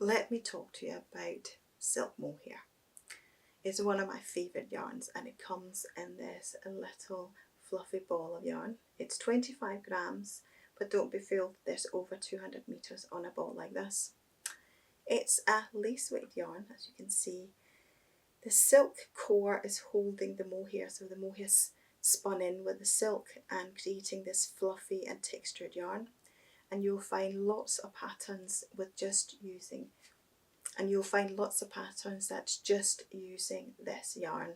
let me talk to you about silk mohair. It's one of my favourite yarns, and it comes in this little fluffy ball of yarn. It's 25 grams, but don't be fooled, there's over 200 metres on a ball like this. It's a lace weight yarn, as you can see. The silk core is holding the mohair, so the mohair's spun in with the silk and creating this fluffy and textured yarn. And you'll find lots of patterns with just using, and you'll find lots of patterns that's just using this yarn.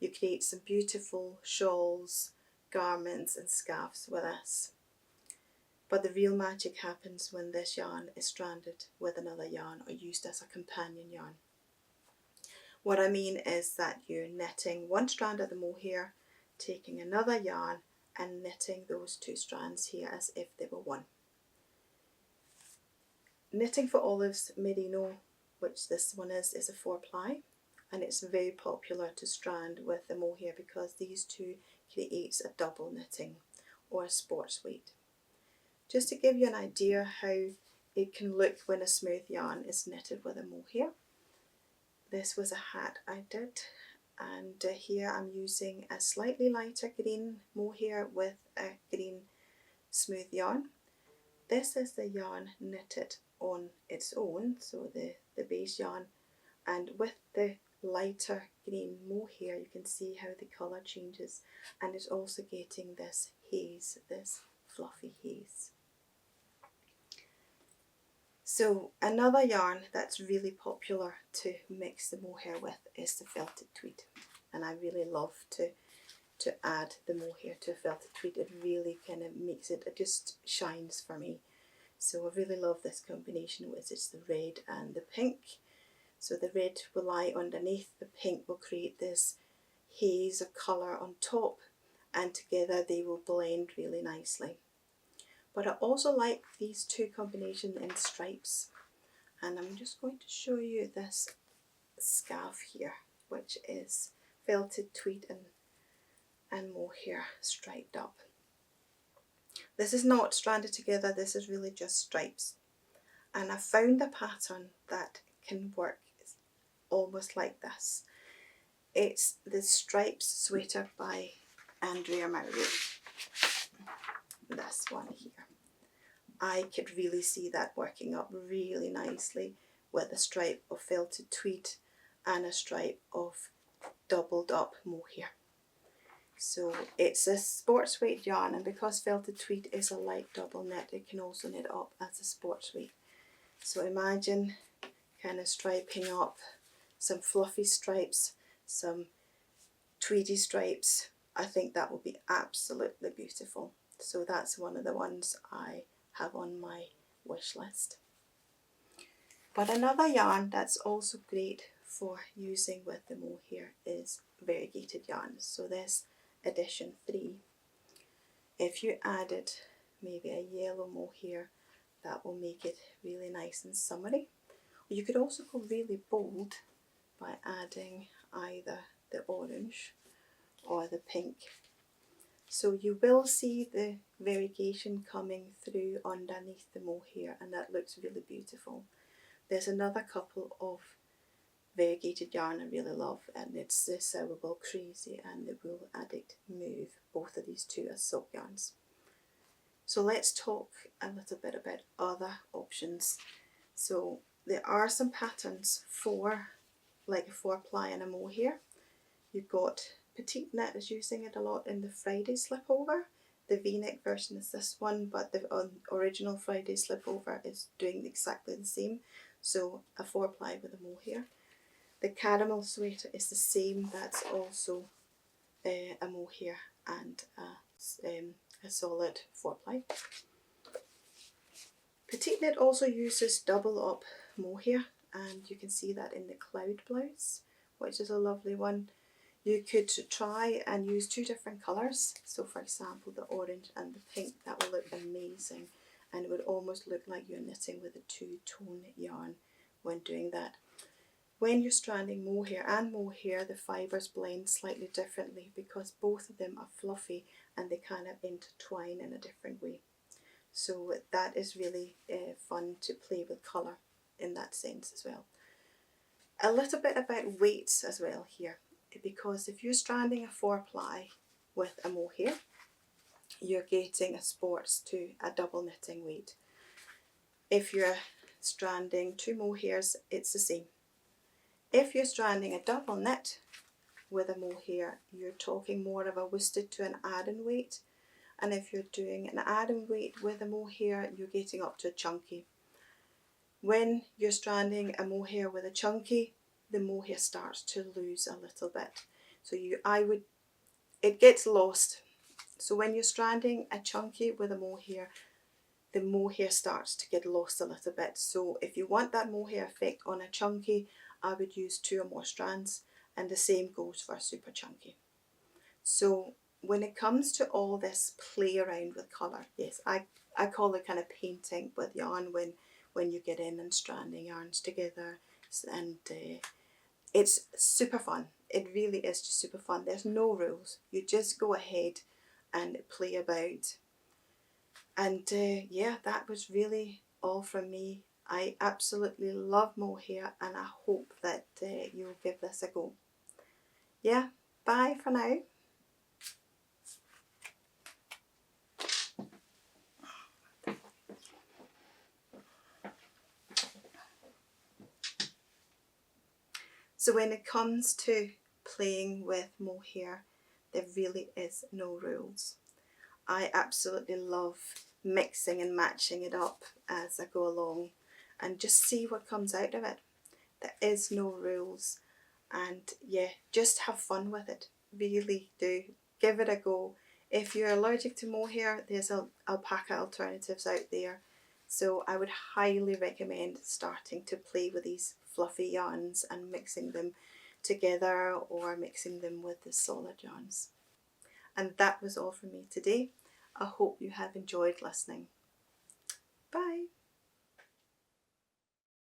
You create some beautiful shawls, garments and scarves with this. But the real magic happens when this yarn is stranded with another yarn or used as a companion yarn. What I mean is that you're knitting one strand of the mohair, taking another yarn and knitting those two strands here as if they were one. Knitting for Olive's Merino, which this one is a 4-ply, and it's very popular to strand with the mohair because these two creates a double knitting or a sports weight. Just to give you an idea how it can look when a smooth yarn is knitted with a mohair. This was a hat I did, and here I'm using a slightly lighter green mohair with a green smooth yarn. This is the yarn knitted on its own, so the base yarn, and with the lighter green mohair you can see how the colour changes, and it's also getting this haze, this fluffy haze. So another yarn that's really popular to mix the mohair with is the felted tweed, and I really love to add the mohair to felted tweed. It really kind of makes it just shines for me. So I really love this combination, which is the red and the pink. So the red will lie underneath, the pink will create this haze of colour on top, and together they will blend really nicely. But I also like these two combinations in stripes, and I'm just going to show you this scarf here, which is felted tweed and mohair striped up. This is not stranded together, this is really just stripes. And I found a pattern that can work almost like this. It's the Stripes Sweater by Andrea Mowry. This one here. I could really see that working up really nicely with a stripe of felted tweed and a stripe of doubled up mohair. So it's a sports weight yarn, and because felted tweed is a light double knit, it can also knit up as a sports weight. So imagine kind of striping up some fluffy stripes, some tweedy stripes. I think that would be absolutely beautiful. So that's one of the ones I have on my wish list. But another yarn that's also great for using with the mohair is variegated yarns. So this edition 3, if you added maybe a yellow mohair, that will make it really nice and summery. You could also go really bold by adding either the orange or the pink. So you will see the variegation coming through underneath the mohair, and that looks really beautiful. There's another couple of variegated yarn I really love, and it's the Sourable Crazy and the Wool Addict Move. Both of these two are silk yarns. So let's talk a little bit about other options. So there are some patterns for like a 4-ply and a mohair. You've got Petite Knit is using it a lot in the Friday slipover. The V-neck version is this one, but the original Friday slipover is doing exactly the same. So a 4-ply with a mohair. The Caramel Sweater is the same. That's also a mohair and a solid 4-ply. Petite Knit also uses double up mohair, and you can see that in the Cloud blouse, which is a lovely one. You could try and use 2 different colours. So for example, the orange and the pink, that will look amazing, and it would almost look like you're knitting with a 2-tone yarn when doing that. When you're stranding mohair and mohair, the fibres blend slightly differently because both of them are fluffy and they kind of intertwine in a different way. So that is really fun to play with colour in that sense as well. A little bit about weights as well here, because if you're stranding a 4-ply with a mohair, you're getting a sports to a double knitting weight. If you're stranding 2 mohairs, it's the same. If you're stranding a double knit with a mohair, you're talking more of a worsted to an Aran weight. And if you're doing an Aran weight with a mohair, you're getting up to a chunky. When you're stranding a mohair with a chunky, the mohair starts to lose a little bit. So it gets lost. So when you're stranding a chunky with a mohair, the mohair starts to get lost a little bit. So if you want that mohair effect on a chunky, I would use 2 or more strands, and the same goes for a super chunky. So when it comes to all this play around with colour, yes, I call it kind of painting with yarn when you get in and stranding yarns together, and it's super fun. It really is just super fun. There's no rules. You just go ahead and play about. And yeah, that was really all from me. I absolutely love mohair, and I hope that you'll give this a go. Yeah, bye for now. So when it comes to playing with mohair, there really is no rules. I absolutely love mixing and matching it up as I go along and just see what comes out of it. There is no rules, and yeah, just have fun with it. Really do. Give it a go. If you're allergic to mohair, there's alpaca alternatives out there. So I would highly recommend starting to play with these fluffy yarns and mixing them together or mixing them with the solid yarns. And that was all from me today. I hope you have enjoyed listening. Bye.